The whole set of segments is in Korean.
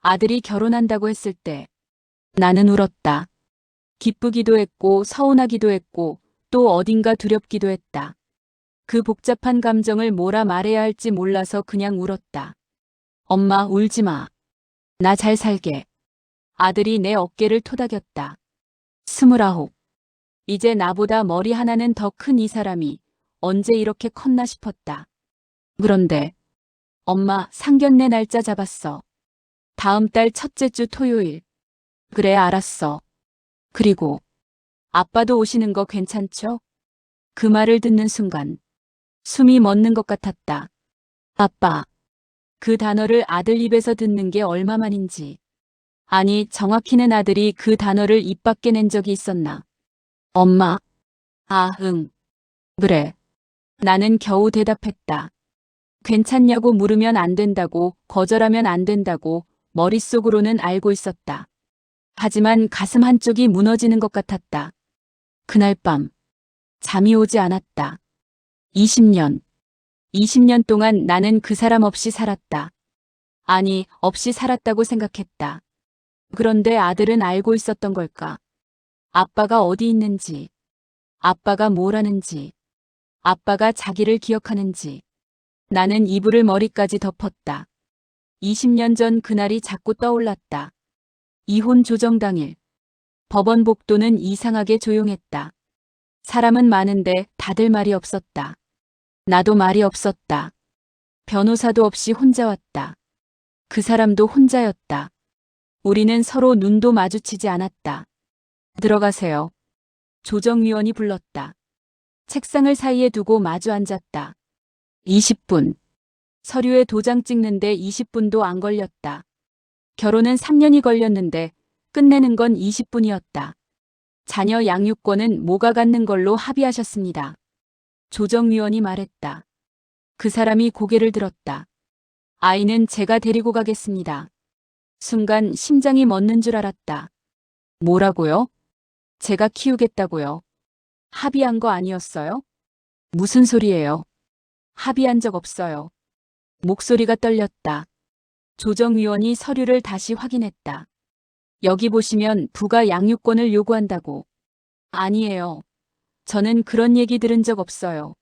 아들이 결혼한다고 했을 때 나는 울었다. 기쁘기도 했고 서운하기도 했고 또 어딘가 두렵기도 했다. 그 복잡한 감정을 뭐라 말해야 할지 몰라서 그냥 울었다. 엄마, 울지 마. 나 잘 살게. 아들이 내 어깨를 토닥였다. 29. 이제 나보다 머리 하나는 더 큰 이 사람이 언제 이렇게 컸나 싶었다. 그런데 엄마, 상견례 날짜 잡았어. 다음 달 첫째 주 토요일. 그래, 알았어. 그리고 아빠도 오시는 거 괜찮죠? 그 말을 듣는 순간 숨이 멎는 것 같았다. 아빠. 그 단어를 아들 입에서 듣는 게 얼마만인지. 아니, 정확히는 아들이 그 단어를 입 밖에 낸 적이 있었나. 엄마. 아, 응. 그래. 나는 겨우 대답했다. 괜찮냐고 물으면 안 된다고, 거절하면 안 된다고 머릿속으로는 알고 있었다. 하지만 가슴 한쪽이 무너지는 것 같았다. 그날 밤 잠이 오지 않았다. 20년 동안 나는 그 사람 없이 살았다. 아니, 없이 살았다고 생각했다. 그런데 아들은 알고 있었던 걸까? 아빠가 어디 있는지, 아빠가 뭘 하는지, 아빠가 자기를 기억하는지. 나는 이불을 머리까지 덮었다. 20년 전 그날이 자꾸 떠올랐다. 이혼 조정 당일. 법원 복도는 이상하게 조용했다. 사람은 많은데 다들 말이 없었다. 나도 말이 없었다. 변호사도 없이 혼자 왔다. 그 사람도 혼자였다. 우리는 서로 눈도 마주치지 않았다. 들어가세요. 조정위원이 불렀다. 책상을 사이에 두고 마주 앉았다. 20분. 서류에 도장 찍는데 20분도 안 걸렸다. 결혼은 3년이 걸렸는데 끝내는 건 20분이었다. 자녀 양육권은 모가 갖는 걸로 합의하셨습니다. 조정위원이 말했다. 그 사람이 고개를 들었다. 아이는 제가 데리고 가겠습니다. 순간 심장이 멎는 줄 알았다. 뭐라고요? 제가 키우겠다고요. 합의한 거 아니었어요? 무슨 소리예요? 합의한 적 없어요. 목소리가 떨렸다. 조정위원이 서류를 다시 확인했다. 여기 보시면 부가 양육권을 요구한다고. 아니에요. 저는 그런 얘기 들은 적 없어요.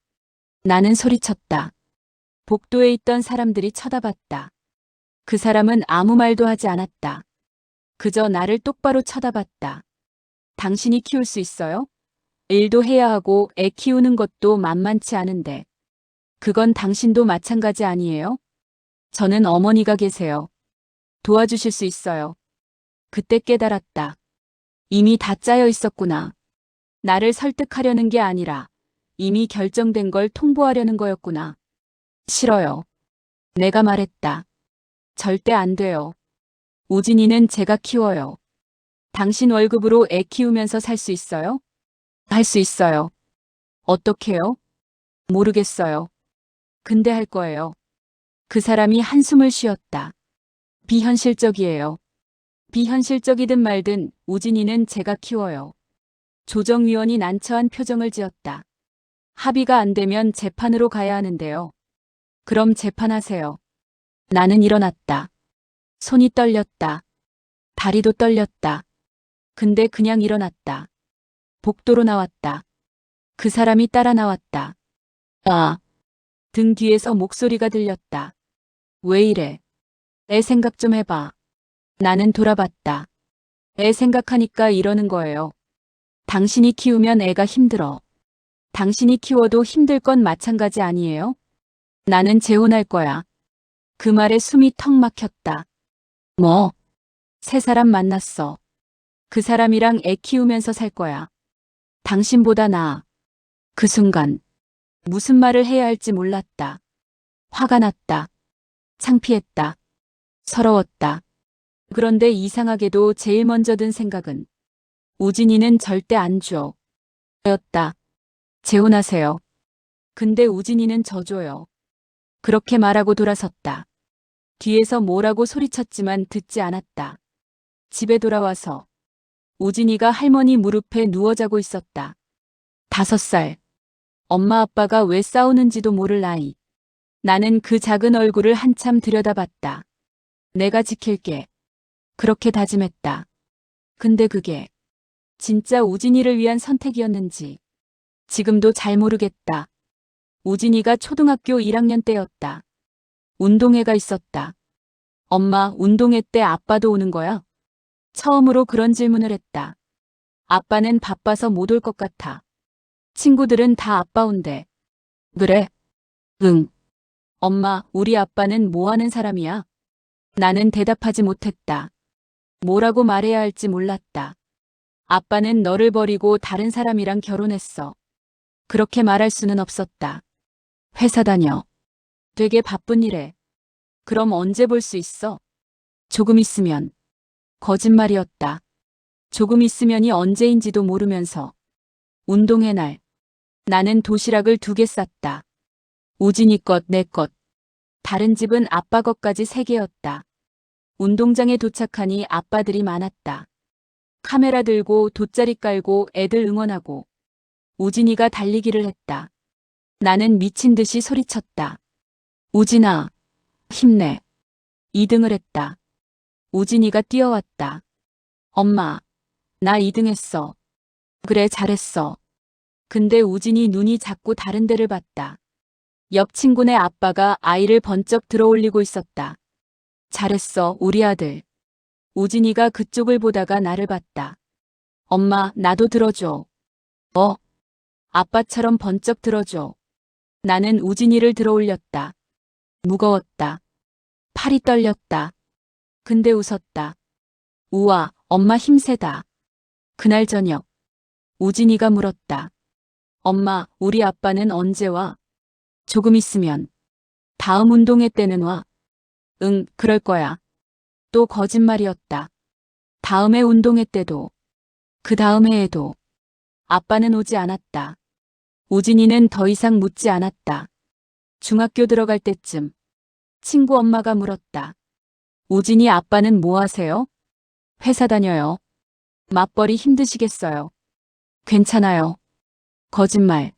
나는 소리쳤다. 복도에 있던 사람들이 쳐다봤다. 그 사람은 아무 말도 하지 않았다. 그저 나를 똑바로 쳐다봤다. 당신이 키울 수 있어요? 일도 해야 하고 애 키우는 것도 만만치 않은데. 그건 당신도 마찬가지 아니에요? 저는 어머니가 계세요. 도와주실 수 있어요. 그때 깨달았다. 이미 다 짜여 있었구나. 나를 설득하려는 게 아니라 이미 결정된 걸 통보하려는 거였구나. 싫어요. 내가 말했다. 절대 안 돼요. 우진이는 제가 키워요. 당신 월급으로 애 키우면서 살 수 있어요? 할 수 있어요. 어떻게요? 모르겠어요. 근데 할 거예요. 그 사람이 한숨을 쉬었다. 비현실적이에요. 비현실적이든 말든 우진이는 제가 키워요. 조정위원이 난처한 표정을 지었다. 합의가 안 되면 재판으로 가야 하는데요. 그럼 재판하세요. 나는 일어났다. 손이 떨렸다. 다리도 떨렸다. 근데 그냥 일어났다. 복도로 나왔다. 그 사람이 따라 나왔다. 아. 등 뒤에서 목소리가 들렸다. 왜 이래? 애 생각 좀 해봐. 나는 돌아봤다. 애 생각하니까 이러는 거예요. 당신이 키우면 애가 힘들어. 당신이 키워도 힘들 건 마찬가지 아니에요? 나는 재혼할 거야. 그 말에 숨이 턱 막혔다. 뭐? 새 사람 만났어. 그 사람이랑 애 키우면서 살 거야. 당신보다 나아. 그 순간 무슨 말을 해야 할지 몰랐다. 화가 났다. 창피했다. 서러웠다. 그런데 이상하게도 제일 먼저 든 생각은 우진이는 절대 안 줘. 였다. 재혼하세요. 근데 우진이는 져줘요. 그렇게 말하고 돌아섰다. 뒤에서 뭐라고 소리쳤지만 듣지 않았다. 집에 돌아와서 우진이가 할머니 무릎에 누워 자고 있었다. 5살. 엄마 아빠가 왜 싸우는지도 모를 나이. 나는 그 작은 얼굴을 한참 들여다봤다. 내가 지킬게. 그렇게 다짐했다. 근데 그게 진짜 우진이를 위한 선택이었는지 지금도 잘 모르겠다. 우진이가 초등학교 1학년 때였다. 운동회가 있었다. 엄마, 운동회 때 아빠도 오는 거야? 처음으로 그런 질문을 했다. 아빠는 바빠서 못 올 것 같아. 친구들은 다 아빠 온대. 그래? 응. 엄마, 우리 아빠는 뭐 하는 사람이야? 나는 대답하지 못했다. 뭐라고 말해야 할지 몰랐다. 아빠는 너를 버리고 다른 사람이랑 결혼했어. 그렇게 말할 수는 없었다. 회사 다녀. 되게 바쁜 일에. 그럼 언제 볼 수 있어? 조금 있으면. 거짓말이었다. 조금 있으면이 언제인지도 모르면서. 운동회 날. 나는 도시락을 2개 쌌다. 우진이 것, 내 것. 다른 집은 아빠 것까지 3개였다. 운동장에 도착하니 아빠들이 많았다. 카메라 들고 돗자리 깔고 애들 응원하고. 우진이가 달리기를 했다. 나는 미친 듯이 소리쳤다. 우진아, 힘내. 2등을 했다. 우진이가 뛰어왔다. 엄마, 나 2등 했어. 그래, 잘했어. 근데 우진이 눈이 자꾸 다른 데를 봤다. 옆 친구네 아빠가 아이를 번쩍 들어올리고 있었다. 잘했어, 우리 아들. 우진이가 그쪽을 보다가 나를 봤다. 엄마, 나도 들어줘. 뭐? 아빠처럼 번쩍 들어줘. 나는 우진이를 들어올렸다. 무거웠다. 팔이 떨렸다. 근데 웃었다. 우와, 엄마 힘세다. 그날 저녁, 우진이가 물었다. 엄마, 우리 아빠는 언제 와? 조금 있으면. 다음 운동회 때는 와. 응, 그럴 거야. 또 거짓말이었다. 다음에 운동회 때도, 그 다음 해에도. 아빠는 오지 않았다. 우진이는 더 이상 묻지 않았다. 중학교 들어갈 때쯤 친구 엄마가 물었다. 우진이 아빠는 뭐 하세요? 회사 다녀요. 맞벌이 힘드시겠어요. 괜찮아요. 거짓말.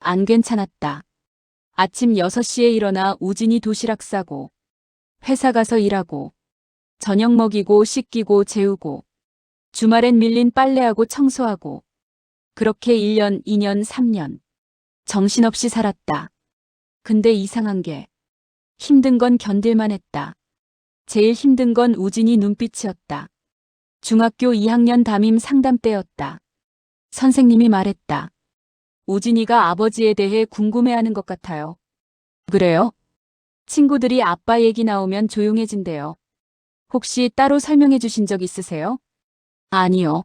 안 괜찮았다. 아침 6시에 일어나 우진이 도시락 싸고 회사 가서 일하고 저녁 먹이고 씻기고 재우고 주말엔 밀린 빨래하고 청소하고 그렇게 1년, 2년, 3년 정신없이 살았다. 근데 이상한 게 힘든 건 견딜만 했다. 제일 힘든 건 우진이 눈빛이었다. 중학교 2학년 담임 상담 때였다. 선생님이 말했다. 우진이가 아버지에 대해 궁금해하는 것 같아요. 그래요? 친구들이 아빠 얘기 나오면 조용해진대요. 혹시 따로 설명해 주신 적 있으세요? 아니요.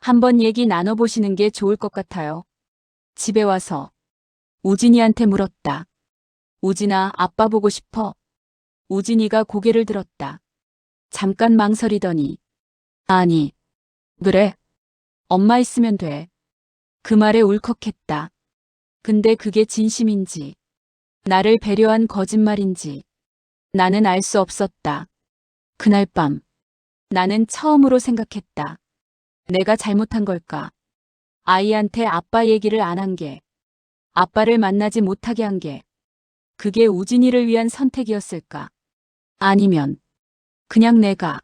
한번 얘기 나눠보시는 게 좋을 것 같아요. 집에 와서 우진이한테 물었다. 우진아, 아빠 보고 싶어? 우진이가 고개를 들었다. 잠깐 망설이더니 아니, 그래. 엄마 있으면 돼. 그 말에 울컥했다. 근데 그게 진심인지 나를 배려한 거짓말인지 나는 알 수 없었다. 그날 밤 나는 처음으로 생각했다. 내가 잘못한 걸까? 아이한테 아빠 얘기를 안 한 게, 아빠를 만나지 못하게 한 게, 그게 우진이를 위한 선택이었을까? 아니면 그냥 내가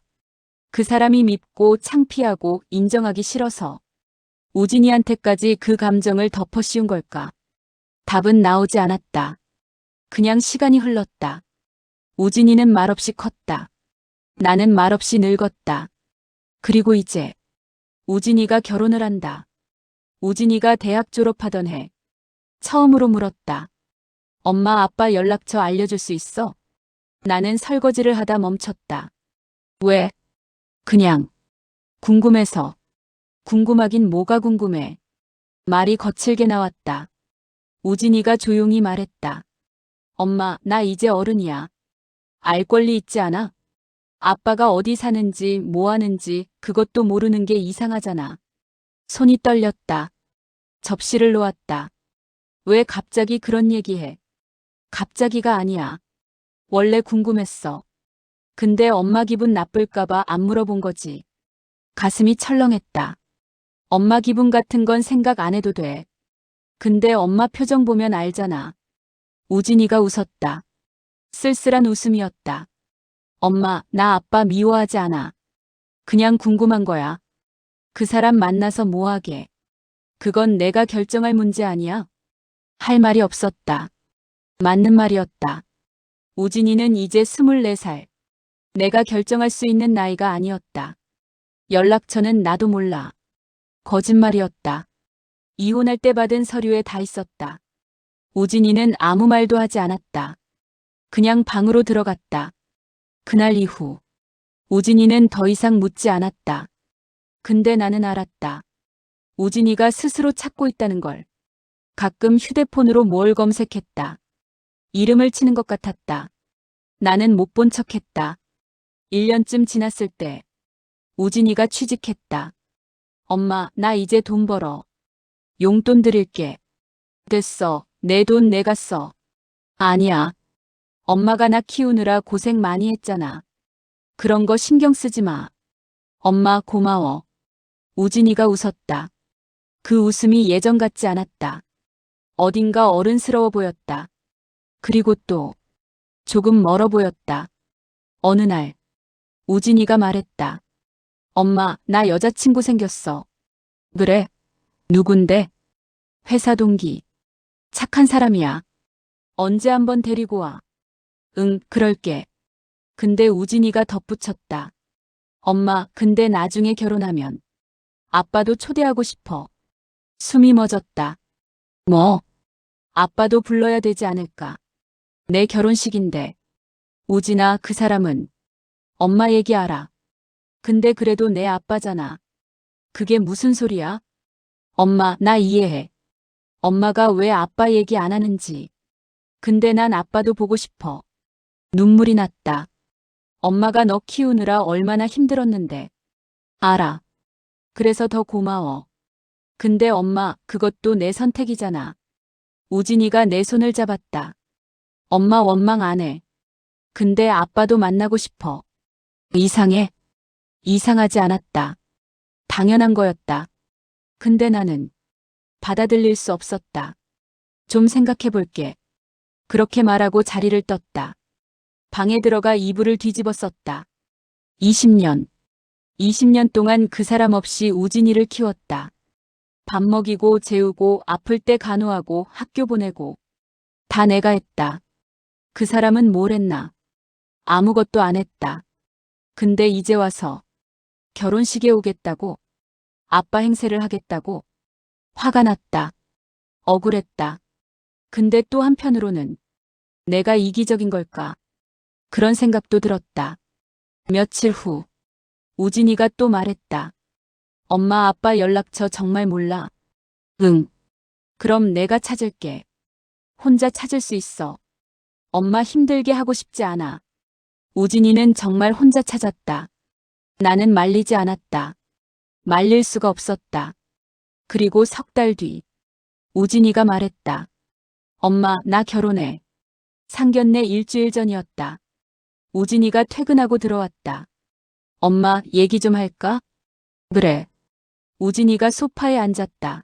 그 사람이 밉고 창피하고 인정하기 싫어서 우진이한테까지 그 감정을 덮어씌운 걸까? 답은 나오지 않았다. 그냥 시간이 흘렀다. 우진이는 말없이 컸다. 나는 말없이 늙었다. 그리고 이제 우진이가 결혼을 한다. 우진이가 대학 졸업하던 해 처음으로 물었다. 엄마 아빠 연락처 알려줄 수 있어? 나는 설거지를 하다 멈췄다. 왜? 그냥 궁금해서. 궁금하긴 뭐가 궁금해. 말이 거칠게 나왔다. 우진이가 조용히 말했다. 엄마, 나 이제 어른이야. 알 권리 있지 않아? 아빠가 어디 사는지 뭐 하는지 그것도 모르는 게 이상하잖아. 손이 떨렸다. 접시를 놓았다. 왜 갑자기 그런 얘기해? 갑자기가 아니야. 원래 궁금했어. 근데 엄마 기분 나쁠까봐 안 물어본 거지. 가슴이 철렁했다. 엄마 기분 같은 건 생각 안 해도 돼. 근데 엄마 표정 보면 알잖아. 우진이가 웃었다. 쓸쓸한 웃음이었다. 엄마, 나 아빠 미워하지 않아. 그냥 궁금한 거야. 그 사람 만나서 뭐 하게? 그건 내가 결정할 문제 아니야. 할 말이 없었다. 맞는 말이었다. 우진이는 이제 24살. 내가 결정할 수 있는 나이가 아니었다. 연락처는 나도 몰라. 거짓말이었다. 이혼할 때 받은 서류에 다 있었다. 우진이는 아무 말도 하지 않았다. 그냥 방으로 들어갔다. 그날 이후 우진이는 더 이상 묻지 않았다. 근데 나는 알았다. 우진이가 스스로 찾고 있다는 걸. 가끔 휴대폰으로 뭘 검색했다. 이름을 치는 것 같았다. 나는 못 본 척했다. 1년쯤 지났을 때 우진이가 취직했다. 엄마, 나 이제 돈 벌어. 용돈 드릴게. 됐어. 내 돈 내가 써. 아니야. 엄마가 나 키우느라 고생 많이 했잖아. 그런 거 신경 쓰지 마. 엄마 고마워. 우진이가 웃었다. 그 웃음이 예전 같지 않았다. 어딘가 어른스러워 보였다. 그리고 또 조금 멀어 보였다. 어느 날 우진이가 말했다. 엄마, 나 여자친구 생겼어. 그래? 누군데? 회사 동기. 착한 사람이야. 언제 한번 데리고 와. 응, 그럴게. 근데 우진이가 덧붙였다. 엄마, 근데 나중에 결혼하면 아빠도 초대하고 싶어. 숨이 멎었다. 뭐? 아빠도 불러야 되지 않을까? 내 결혼식인데. 우진아, 그 사람은 엄마 얘기 알아. 근데 그래도 내 아빠잖아. 그게 무슨 소리야? 엄마, 나 이해해. 엄마가 왜 아빠 얘기 안 하는지. 근데 난 아빠도 보고 싶어. 눈물이 났다. 엄마가 너 키우느라 얼마나 힘들었는데. 알아. 그래서 더 고마워. 근데 엄마, 그것도 내 선택이잖아. 우진이가 내 손을 잡았다. 엄마 원망 안 해. 근데 아빠도 만나고 싶어. 이상해. 이상하지 않았다. 당연한 거였다. 근데 나는 받아들일 수 없었다. 좀 생각해 볼게. 그렇게 말하고 자리를 떴다. 방에 들어가 이불을 뒤집어 썼다. 20년. 20년 동안 그 사람 없이 우진이를 키웠다. 밥 먹이고 재우고 아플 때 간호하고 학교 보내고 다 내가 했다. 그 사람은 뭘 했나? 아무것도 안 했다. 근데 이제 와서 결혼식에 오겠다고 아빠 행세를 하겠다고 화가 났다. 억울했다. 근데 또 한편으로는 내가 이기적인 걸까? 그런 생각도 들었다. 며칠 후 우진이가 또 말했다. 엄마 아빠 연락처 정말 몰라. 응. 그럼 내가 찾을게. 혼자 찾을 수 있어. 엄마 힘들게 하고 싶지 않아. 우진이는 정말 혼자 찾았다. 나는 말리지 않았다. 말릴 수가 없었다. 그리고 석 달 뒤 우진이가 말했다. 엄마, 나 결혼해. 상견례 일주일 전이었다. 우진이가 퇴근하고 들어왔다. 엄마, 얘기 좀 할까? 그래. 우진이가 소파에 앉았다.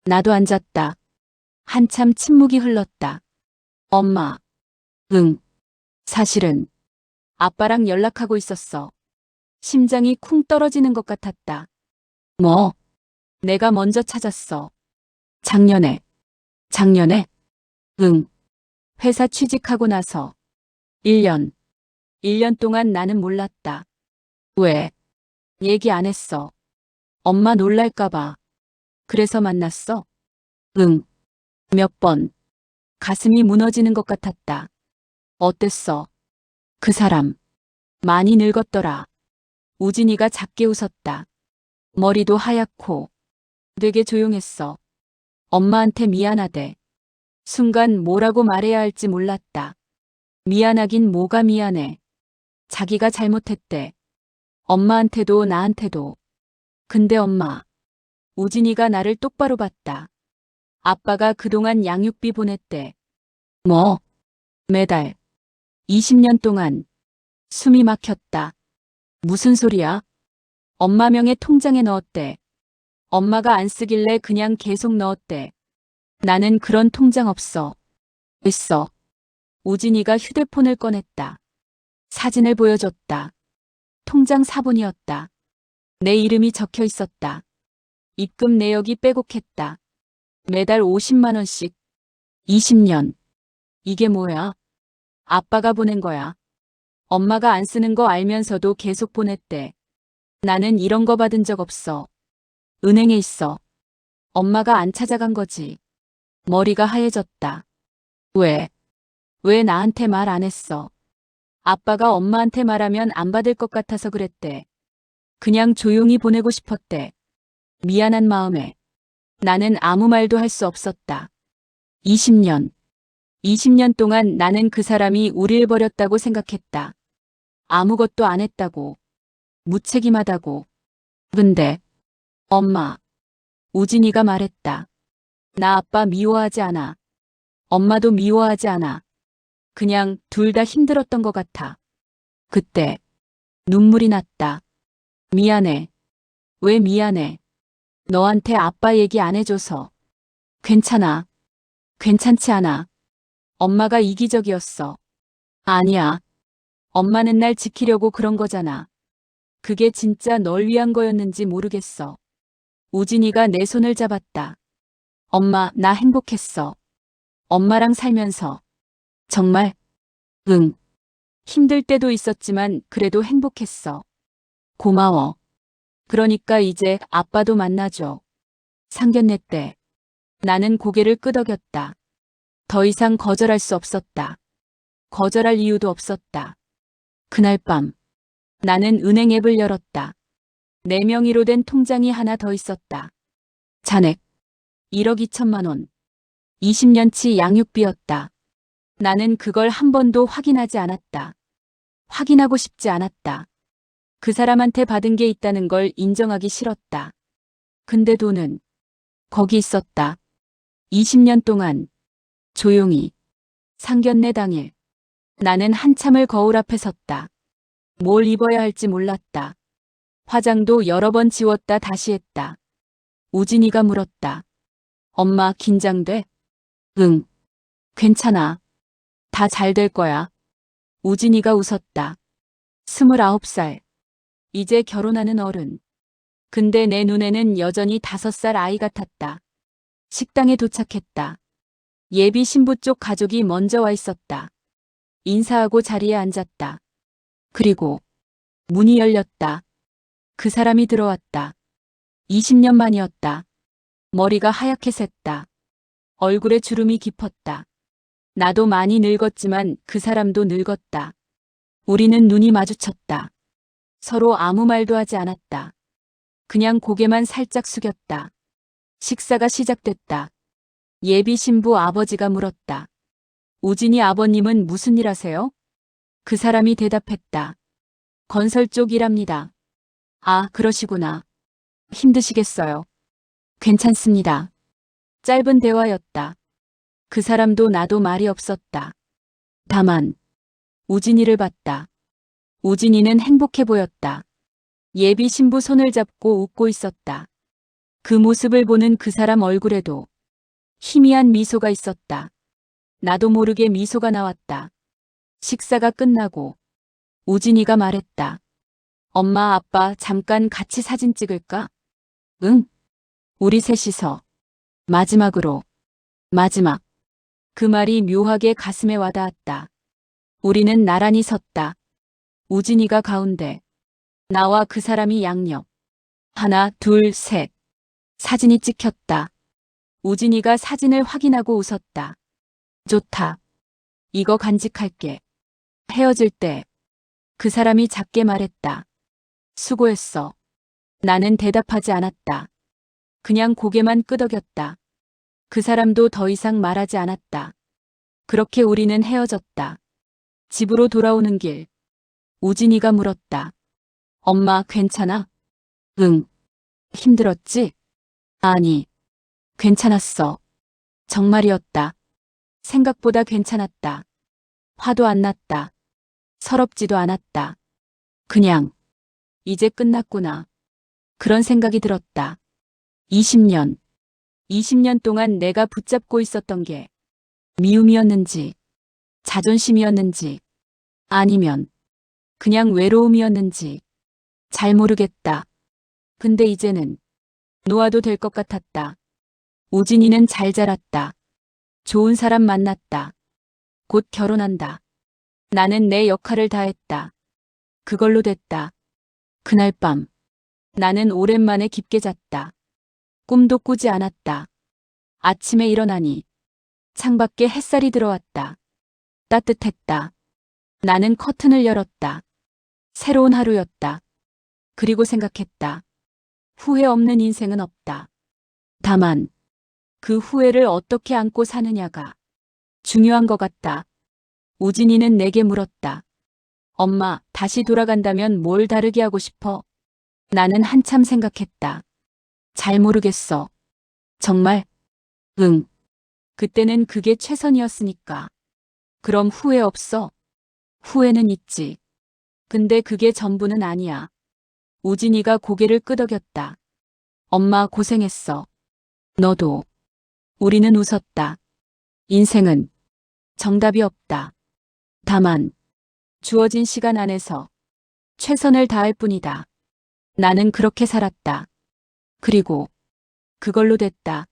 나도 앉았다. 한참 침묵이 흘렀다. 엄마. 응. 사실은 아빠랑 연락하고 있었어. 심장이 쿵 떨어지는 것 같았다. 뭐? 내가 먼저 찾았어. 작년에. 작년에? 응. 회사 취직하고 나서 1년. 1년 동안 나는 몰랐다. 왜? 얘기 안 했어. 엄마 놀랄까봐. 그래서 만났어? 응. 몇 번. 가슴이 무너지는 것 같았다. 어땠어? 그 사람. 많이 늙었더라. 우진이가 작게 웃었다. 머리도 하얗고 되게 조용했어. 엄마한테 미안하대. 순간 뭐라고 말해야 할지 몰랐다. 미안하긴 뭐가 미안해. 자기가 잘못했대. 엄마한테도 나한테도. 근데 엄마. 우진이가 나를 똑바로 봤다. 아빠가 그동안 양육비 보냈대. 뭐? 매달. 20년 동안. 숨이 막혔다. 무슨 소리야? 엄마 명의 통장에 넣었대. 엄마가 안 쓰길래 그냥 계속 넣었대. 나는 그런 통장 없어. 있어. 우진이가 휴대폰을 꺼냈다. 사진을 보여줬다. 통장 사본이었다. 내 이름이 적혀 있었다. 입금 내역이 빼곡했다. 매달 50만 원씩. 20년. 이게 뭐야? 아빠가 보낸 거야. 엄마가 안 쓰는 거 알면서도 계속 보냈대. 나는 이런 거 받은 적 없어. 은행에 있어. 엄마가 안 찾아간 거지. 머리가 하얘졌다. 왜? 왜 나한테 말 안 했어? 아빠가 엄마한테 말하면 안 받을 것 같아서 그랬대. 그냥 조용히 보내고 싶었대. 미안한 마음에. 나는 아무 말도 할 수 없었다. 20년. 20년 동안 나는 그 사람이 우릴 버렸다고 생각했다. 아무것도 안 했다고. 무책임하다고. 근데 엄마, 우진이가 말했다. 나 아빠 미워하지 않아. 엄마도 미워하지 않아. 그냥 둘 다 힘들었던 것 같아. 그때 눈물이 났다. 미안해. 왜 미안해? 너한테 아빠 얘기 안 해줘서. 괜찮아. 괜찮지 않아. 엄마가 이기적이었어. 아니야. 엄마는 날 지키려고 그런 거잖아. 그게 진짜 널 위한 거였는지 모르겠어. 우진이가 내 손을 잡았다. 엄마, 나 행복했어. 엄마랑 살면서. 정말? 응. 힘들 때도 있었지만 그래도 행복했어. 고마워. 그러니까 이제 아빠도 만나줘. 상견례 때. 나는 고개를 끄덕였다. 더 이상 거절할 수 없었다. 거절할 이유도 없었다. 그날 밤. 나는 은행 앱을 열었다. 내 명의로 된 통장이 하나 더 있었다. 잔액 1억 2천만 원. 20년치 양육비였다. 나는 그걸 한 번도 확인하지 않았다. 확인하고 싶지 않았다. 그 사람한테 받은 게 있다는 걸 인정하기 싫었다. 근데 돈은 거기 있었다. 20년 동안 조용히. 상견례 당일. 나는 한참을 거울 앞에 섰다. 뭘 입어야 할지 몰랐다. 화장도 여러 번 지웠다 다시 했다. 우진이가 물었다. 엄마 긴장돼? 응. 괜찮아. 다 잘 될 거야. 우진이가 웃었다. 29살. 이제 결혼하는 어른. 근데 내 눈에는 여전히 5살 아이 같았다. 식당에 도착했다. 예비 신부 쪽 가족이 먼저 와 있었다. 인사하고 자리에 앉았다. 그리고 문이 열렸다. 그 사람이 들어왔다. 20년 만이었다. 머리가 하얗게 샜다. 얼굴에 주름이 깊었다. 나도 많이 늙었지만 그 사람도 늙었다. 우리는 눈이 마주쳤다. 서로 아무 말도 하지 않았다. 그냥 고개만 살짝 숙였다. 식사가 시작됐다. 예비 신부 아버지가 물었다. 우진이 아버님은 무슨 일 하세요? 그 사람이 대답했다. 건설 쪽 일합니다. 아, 그러시구나. 힘드시겠어요. 괜찮습니다. 짧은 대화였다. 그 사람도 나도 말이 없었다. 다만 우진이를 봤다. 우진이는 행복해 보였다. 예비 신부 손을 잡고 웃고 있었다. 그 모습을 보는 그 사람 얼굴에도 희미한 미소가 있었다. 나도 모르게 미소가 나왔다. 식사가 끝나고 우진이가 말했다. 엄마, 아빠 잠깐 같이 사진 찍을까? 응. 우리 셋이서. 마지막으로. 마지막. 그 말이 묘하게 가슴에 와닿았다. 우리는 나란히 섰다. 우진이가 가운데. 나와 그 사람이 양옆. 하나, 둘, 셋. 사진이 찍혔다. 우진이가 사진을 확인하고 웃었다. 좋다. 이거 간직할게. 헤어질 때 그 사람이 작게 말했다. 수고했어. 나는 대답하지 않았다. 그냥 고개만 끄덕였다. 그 사람도 더 이상 말하지 않았다. 그렇게 우리는 헤어졌다. 집으로 돌아오는 길. 우진이가 물었다. 엄마 괜찮아? 응. 힘들었지? 아니. 괜찮았어. 정말이었다. 생각보다 괜찮았다. 화도 안 났다. 서럽지도 않았다. 그냥 이제 끝났구나. 그런 생각이 들었다. 20년. 20년 동안 내가 붙잡고 있었던 게 미움이었는지, 자존심이었는지, 아니면 그냥 외로움이었는지 잘 모르겠다. 근데 이제는 놓아도 될 것 같았다. 우진이는 잘 자랐다. 좋은 사람 만났다. 곧 결혼한다. 나는 내 역할을 다했다. 그걸로 됐다. 그날 밤 나는 오랜만에 깊게 잤다. 꿈도 꾸지 않았다. 아침에 일어나니 창밖에 햇살이 들어왔다. 따뜻했다. 나는 커튼을 열었다. 새로운 하루였다. 그리고 생각했다. 후회 없는 인생은 없다. 다만 그 후회를 어떻게 안고 사느냐가 중요한 것 같다. 우진이는 내게 물었다. 엄마, 다시 돌아간다면 뭘 다르게 하고 싶어? 나는 한참 생각했다. 잘 모르겠어. 정말? 응. 그때는 그게 최선이었으니까. 그럼 후회 없어? 후회는 있지. 근데 그게 전부는 아니야. 우진이가 고개를 끄덕였다. 엄마 고생했어. 너도. 우리는 웃었다. 인생은 정답이 없다. 다만 주어진 시간 안에서 최선을 다할 뿐이다. 나는 그렇게 살았다. 그리고 그걸로 됐다.